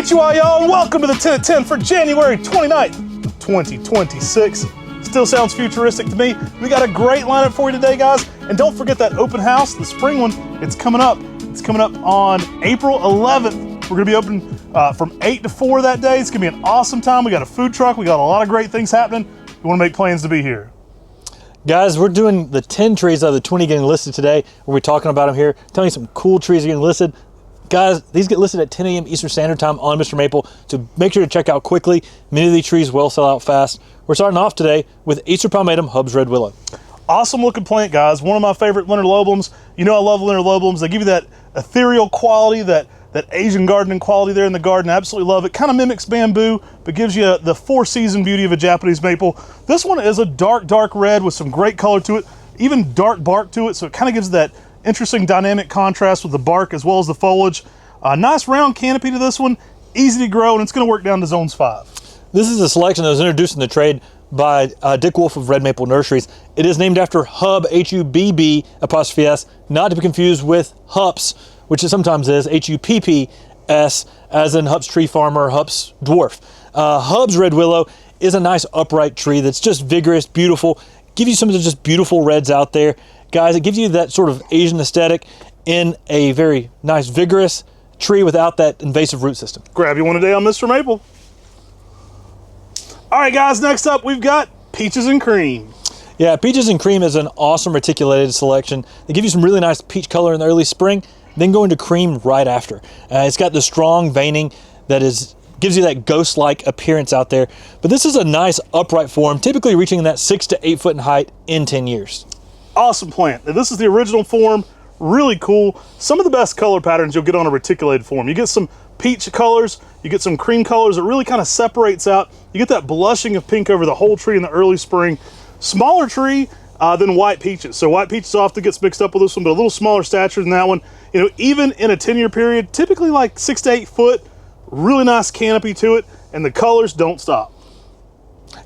Konnichiwa, y'all, and welcome to the 10 at 10 for January 29th, 2026. Still sounds futuristic to me. We got a great lineup for you today, guys. And don't forget that open house, the spring one, it's coming up. It's coming up on April 11th. We're gonna be open from 8 to 4 that day. It's gonna be an awesome time. We got a food truck. We got a lot of great things happening. We wanna make plans to be here. Guys, we're doing the 10 trees out of the 20 getting listed today. We're talking about them here, telling you some cool trees are getting listed. Guys, these get listed at 10 a.m. Eastern Standard Time on Mr. Maple, so make sure to check out quickly. Many of these trees will sell out fast. We're starting off today with Acer palmatum Hubb's Red Willow. Awesome looking plant, guys. One of my favorite Linterlobums. You know I love Linterlobums. They give you that ethereal quality, that Asian gardening quality there in the garden. I absolutely love it. Kind of mimics bamboo, but gives you the four-season beauty of a Japanese maple. This one is a dark red with some great color to it, even dark bark to it, so it kind of gives that interesting dynamic contrast with the bark as well as the foliage. Nice round canopy to this one, easy to grow, and it's going to work down to zones 5. This is a selection that was introduced in the trade by Dick Wolf of Red Maple Nurseries. It is named after Hubb, H-U-B-B'-S, not to be confused with Hupps, which it sometimes is H-U-P-P-S, as in Hupp's Tree Farmer, Hupp's Dwarf. Hubb's Red Willow is a nice upright tree that's just vigorous, beautiful, give you some of the just beautiful reds out there. Guys, it gives you that sort of Asian aesthetic in a very nice, vigorous tree without that invasive root system. Grab you one today on Mr. Maple. All right, guys, next up we've got Peaches and Cream. Yeah, Peaches and Cream is an awesome reticulated selection. They give you some really nice peach color in the early spring, then go into cream right after. It's got the strong veining that gives you that ghost-like appearance out there. But this is a nice upright form, typically reaching that 6 to 8 foot in height in 10 years. Awesome plant. Now, this is the original form, really cool. Some of the best color patterns you'll get on a reticulated form. You get some peach colors, you get some cream colors. It really kind of separates out. You get that blushing of pink over the whole tree in the early spring. Smaller tree than white peaches. So white peaches often gets mixed up with this one, but a little smaller stature than that one. You know, even in a 10-year period, typically like 6 to 8 foot, really nice canopy to it, and the colors don't stop.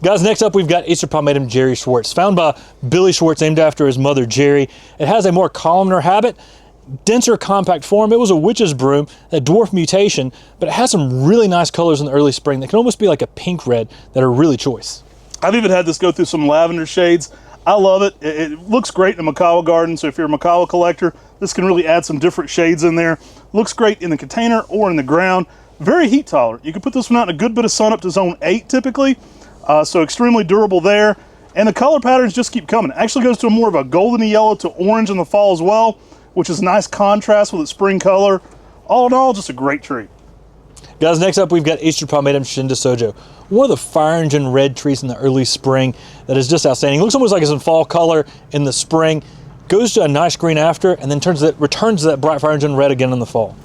Guys, next up we've got Acer palmatum Jerre Schwartz, found by Billy Schwartz, named after his mother Jerry. It has a more columnar habit, denser compact form. It was a witch's broom, a dwarf mutation, but it has some really nice colors in the early spring that can almost be like a pink red that are really choice. I've even had this go through some lavender shades. I love it. It looks great in a Macawa garden, so if you're a Macawa collector, this can really add some different shades in there. Looks great in the container or in the ground. Very heat tolerant. You can put this one out in a good bit of sun up to zone 8 typically. So extremely durable there, and the color patterns just keep coming. It actually goes to more of a goldeny yellow to orange in the fall as well, which is a nice contrast with its spring color. All in all, just a great tree. Guys, next up we've got Acer palmatum Shin deshojo, one of the fire engine red trees in the early spring that is just outstanding. Looks almost like it's in fall color in the spring, goes to a nice green after, and then returns to that bright fire engine red again in the fall.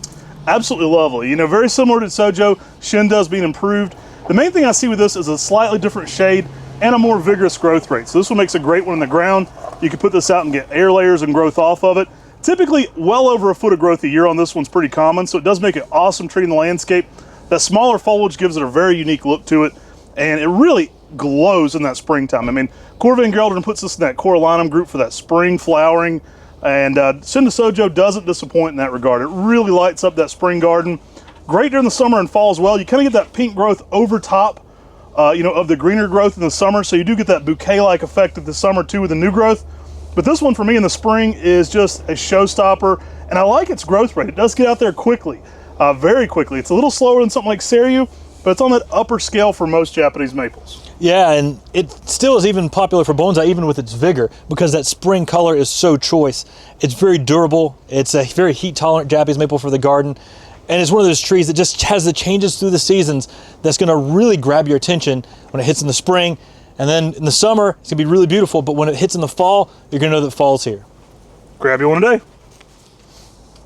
Absolutely lovely. You know, very similar to deshojo, Shin does being improved. The main thing I see with this is a slightly different shade and a more vigorous growth rate. So this one makes a great one in the ground. You can put this out and get air layers and growth off of it. Typically, well over a foot of growth a year on this one's pretty common, so it does make an awesome tree in the landscape. That smaller foliage gives it a very unique look to it, and it really glows in that springtime. I mean, Core Van Gelderden puts this in that Coriolanum group for that spring flowering, and Shin deshojo doesn't disappoint in that regard. It really lights up that spring garden. Great during the summer and fall as well. You kind of get that pink growth over top, you know, of the greener growth in the summer, so you do get that bouquet-like effect of the summer too with the new growth. But this one for me in the spring is just a showstopper, and I like its growth rate. It does get out there quickly, very quickly. It's a little slower than something like Seryu, but it's on that upper scale for most Japanese maples. Yeah, and it still is even popular for bonsai, even with its vigor, because that spring color is so choice. It's very durable. It's a very heat-tolerant Japanese maple for the garden. And it's one of those trees that just has the changes through the seasons that's gonna really grab your attention when it hits in the spring. And then in the summer, it's gonna be really beautiful, but when it hits in the fall, you're gonna know that fall's here. Grab you one today.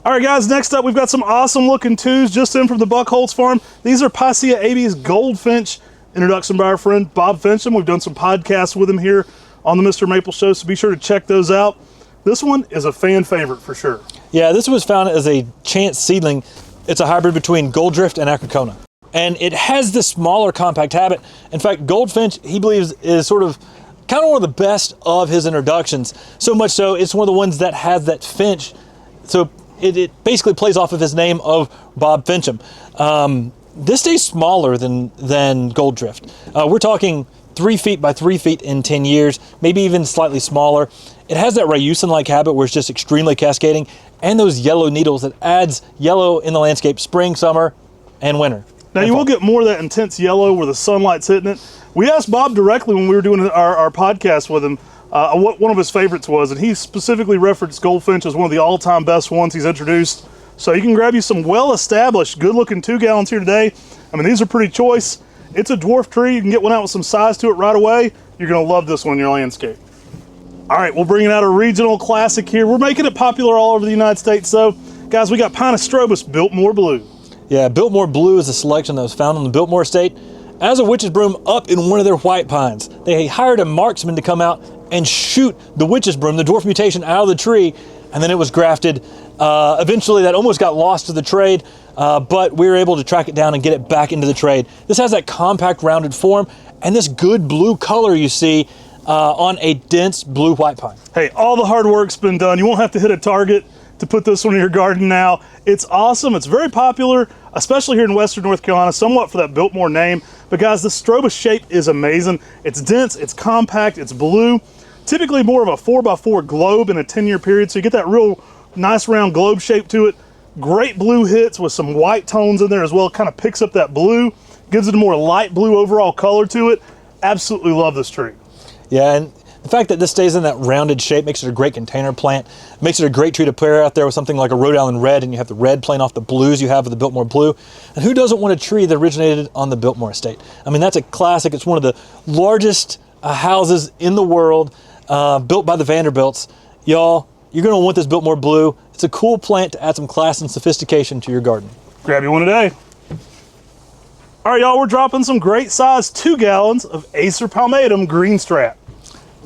All right, guys, next up, we've got some awesome looking twos just in from the Buckholz farm. These are Picea abies Goldfinch, introduction by our friend Bob Fincham. We've done some podcasts with him here on the Mr. Maple Show, so be sure to check those out. This one is a fan favorite for sure. Yeah, this was found as a chance seedling. It's a hybrid between Gold Drift and Acrocona. And it has this smaller compact habit. In fact, Goldfinch, he believes, is sort of kind of one of the best of his introductions. So much so, it's one of the ones that has that finch. So it basically plays off of his name of Bob Fincham. this stays smaller than Gold Drift. We're talking 3 feet by 3 feet in 10 years, maybe even slightly smaller. It has that Rayusen-like habit where it's just extremely cascading, and those yellow needles that adds yellow in the landscape spring, summer, and winter. Now you will get more of that intense yellow where the sunlight's hitting it. We asked Bob directly when we were doing our podcast with him what one of his favorites was, and he specifically referenced Goldfinch as one of the all-time best ones he's introduced. So you can grab you some well-established, good-looking 2 gallons here today. I mean, these are pretty choice. It's a dwarf tree. You can get one out with some size to it right away. You're going to love this one in your landscape. All right, we're bringing out a regional classic here. We're making it popular all over the United States. So, guys, we got Pinostrobus Biltmore Blue. Yeah, Biltmore Blue is a selection that was found on the Biltmore estate as a witch's broom up in one of their white pines. They hired a marksman to come out and shoot the witch's broom, the dwarf mutation, out of the tree, and then it was grafted. Eventually, that almost got lost to the trade, but we were able to track it down and get it back into the trade. This has that compact, rounded form, and this good blue color you see on a dense blue-white pine. Hey, all the hard work's been done. You won't have to hit a target to put this one in your garden now. It's awesome. It's very popular, especially here in Western North Carolina, somewhat for that Biltmore name. But guys, the strobus shape is amazing. It's dense, it's compact, it's blue. Typically more of a 4x4 globe in a 10-year period, so you get that real nice round globe shape to it. Great blue hits with some white tones in there as well. It kind of picks up that blue, gives it a more light blue overall color to it. Absolutely love this tree. Yeah, and the fact that this stays in that rounded shape makes it a great container plant. Makes it a great tree to pair out there with something like a Rhode Island Red, and you have the red playing off the blues you have with the Biltmore Blue. And who doesn't want a tree that originated on the Biltmore estate? I mean, that's a classic. It's one of the largest houses in the world, built by the Vanderbilts. Y'all, you're gonna want this Biltmore Blue. It's a cool plant to add some class and sophistication to your garden. Grab you one today. All right, y'all, we're dropping some great size 2 gallons of Acer palmatum green strap.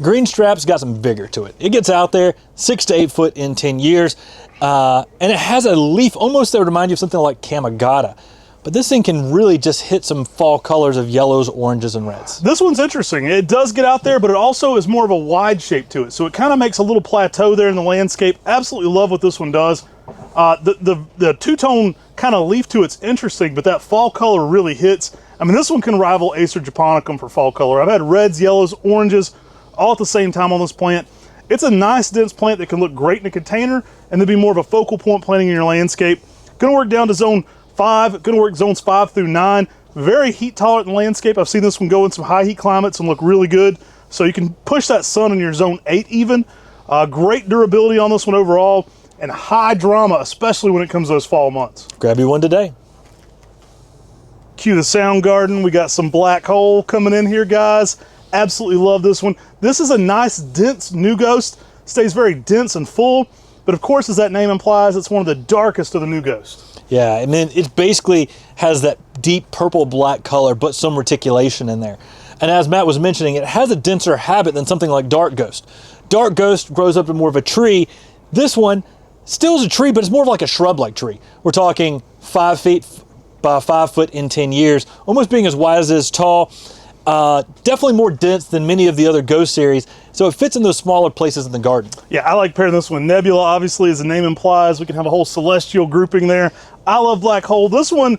Green strap's got some vigor to it. It gets out there 6 to 8 foot in 10 years, and it has a leaf almost that would remind you of something like Kamagata. But this thing can really just hit some fall colors of yellows, oranges, and reds. This one's interesting. It does get out there, but it also is more of a wide shape to it. So it kind of makes a little plateau there in the landscape. Absolutely love what this one does. The two-tone kind of leaf to it's interesting, but that fall color really hits. I mean, this one can rival Acer japonicum for fall color. I've had reds, yellows, oranges, all at the same time on this plant. It's a nice, dense plant that can look great in a container and then be more of a focal point planting in your landscape. Gonna work down to zone 5, gonna work zones 5 through 9. Very heat tolerant in the landscape. I've seen this one go in some high heat climates and look really good. So you can push that sun in your zone 8 even. Great durability on this one overall, and high drama, especially when it comes to those fall months. Grab you one today. Cue the sound garden. We got some black hole coming in here, guys. Absolutely love this one. This is a nice, dense new ghost. Stays very dense and full, but of course, as that name implies, it's one of the darkest of the new ghosts. Yeah, I mean, it basically has that deep purple-black color, but some reticulation in there. And as Matt was mentioning, it has a denser habit than something like Dark Ghost. Dark Ghost grows up in more of a tree. This one still is a tree, but it's more of like a shrub-like tree. We're talking 5 feet by 5 foot in 10 years, almost being as wide as it is tall. Definitely more dense than many of the other Ghost series, so it fits in those smaller places in the garden. Yeah, I like pairing this one. Nebula, obviously, as the name implies. We can have a whole celestial grouping there. I love Black Hole. This one,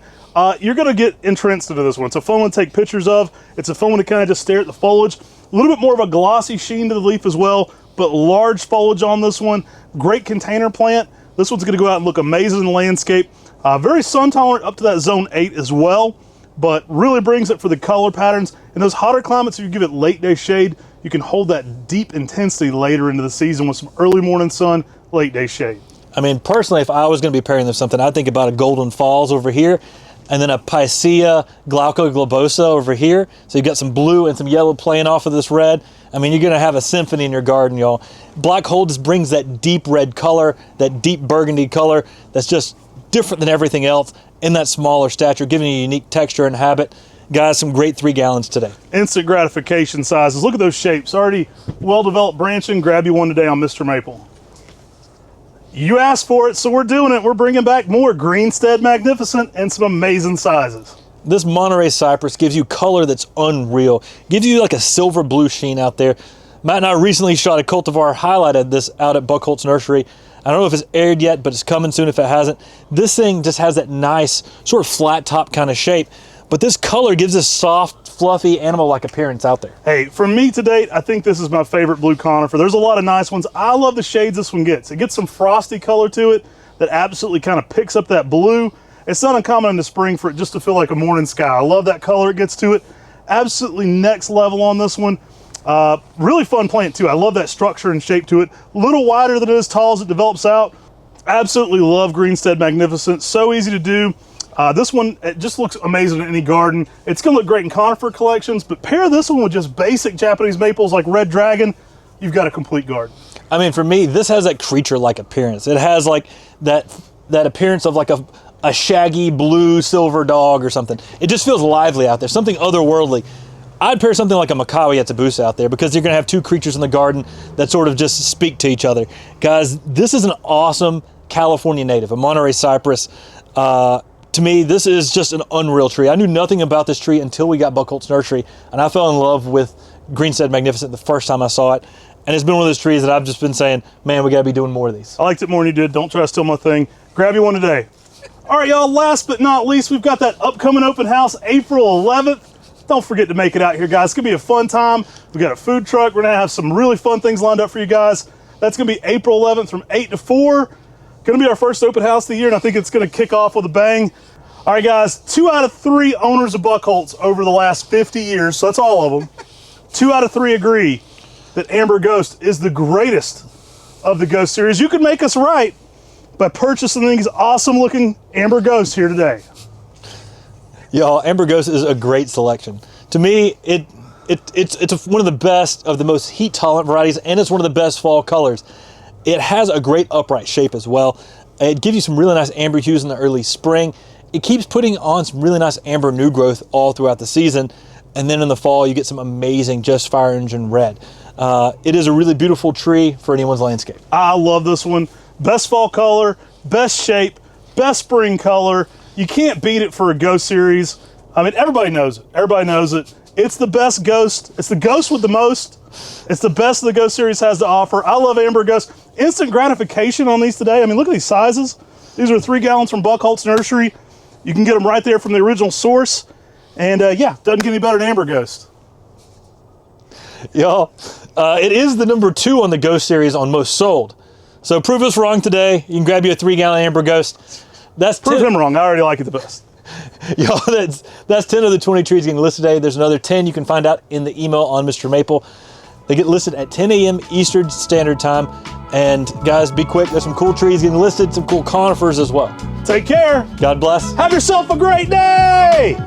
you're going to get entranced into this one. It's a fun one to take pictures of. It's a fun one to kind of just stare at the foliage. A little bit more of a glossy sheen to the leaf as well, but large foliage on this one. Great container plant. This one's going to go out and look amazing in the landscape. Very sun tolerant up to that zone 8 as well, but really brings it for the color patterns. In those hotter climates, if you give it late day shade, you can hold that deep intensity later into the season with some early morning sun, late day shade. I mean, personally, if I was going to be pairing them something, I'd think about a Golden Falls over here, and then a Picea glauca globosa over here. So you've got some blue and some yellow playing off of this red. I mean, you're going to have a symphony in your garden, y'all. Black Hole just brings that deep red color, that deep burgundy color that's just different than everything else in that smaller stature, giving you a unique texture and habit. Guys, some great 3 gallons today. Instant gratification sizes. Look at those shapes. Already well-developed branching. Grab you one today on Mr. Maple. You asked for it, so we're doing it. We're bringing back more Greenstead Magnificent and some amazing sizes. This Monterey Cypress gives you color that's unreal. Gives you like a silver blue sheen out there. Matt and I recently shot a cultivar, highlighted this out at Buckholt's Nursery. I don't know if it's aired yet, but it's coming soon if it hasn't. This thing just has that nice sort of flat top kind of shape, but this color gives this soft, fluffy, animal-like appearance out there. Hey, from me to date, I think this is my favorite blue conifer. There's a lot of nice ones. I love the shades this one gets. It gets some frosty color to it that absolutely kind of picks up that blue. It's not uncommon in the spring for it just to feel like a morning sky. I love that color it gets to it. Absolutely next level on this one. Really fun plant too. I love that structure and shape to it. A little wider than it is tall as it develops out. Absolutely love Greenstead Magnificent. So easy to do. This one, it just looks amazing in any garden. It's gonna look great in conifer collections, but pair this one with just basic Japanese maples like Red Dragon, you've got a complete garden. I mean, for me, this has that creature-like appearance. It has like that appearance of like a shaggy blue silver dog or something. It just feels lively out there, something otherworldly. I'd pair something like a Macawi Atabusa out there because you're gonna have two creatures in the garden that sort of just speak to each other. Guys, this is an awesome California native, a Monterey cypress. To me, this is just an unreal tree. I knew nothing about this tree until we got Buckholtz Nursery, and I fell in love with Greenstead Magnificent the first time I saw it. And it's been one of those trees that I've just been saying, man, we gotta be doing more of these. I liked it more than you did. Don't try to steal my thing. Grab you one today. All right, y'all, last but not least, we've got that upcoming open house, April 11th. Don't forget to make it out here, guys. It's gonna be a fun time. We've got a food truck. We're gonna have some really fun things lined up for you guys. That's gonna be April 11th from 8 to 4. Gonna be our first open house of the year, and I think it's gonna kick off with a bang. All right, guys, 2 out of 3 owners of Buckholtz over the last 50 years, so that's all of them, 2 out of 3 agree that Amber Ghost is the greatest of the Ghost series. You can make us right by purchasing these awesome looking Amber Ghosts here today. Y'all, Amber Ghost is a great selection. To me, it's one of the best of the most heat tolerant varieties, and it's one of the best fall colors. It has a great upright shape as well. It gives you some really nice amber hues in the early spring. It keeps putting on some really nice amber new growth all throughout the season. And then in the fall, you get some amazing just fire engine red. It is a really beautiful tree for anyone's landscape. I love this one. Best fall color, best shape, best spring color. You can't beat it for a Ghost series. I mean, everybody knows it. Everybody knows it. It's the best Ghost. It's the Ghost with the most. It's the best the Ghost series has to offer. I love Amber Ghost. Instant gratification on these today. I mean, look at these sizes. These are 3 gallons from Buckholtz Nursery. You can get them right there from the original source. And yeah, doesn't get any better than Amber Ghost. Y'all, it is the number 2 on the Ghost series on most sold. So prove us wrong today. You can grab you a 3-gallon Amber Ghost. That's Prove him wrong. I already like it the best. Y'all, that's 10 of the 20 trees getting listed today. There's another 10 you can find out in the email on Mr. Maple. They get listed at 10 a.m. Eastern Standard Time. And guys, be quick. There's some cool trees getting listed, some cool conifers as well. Take care. God bless. Have yourself a great day.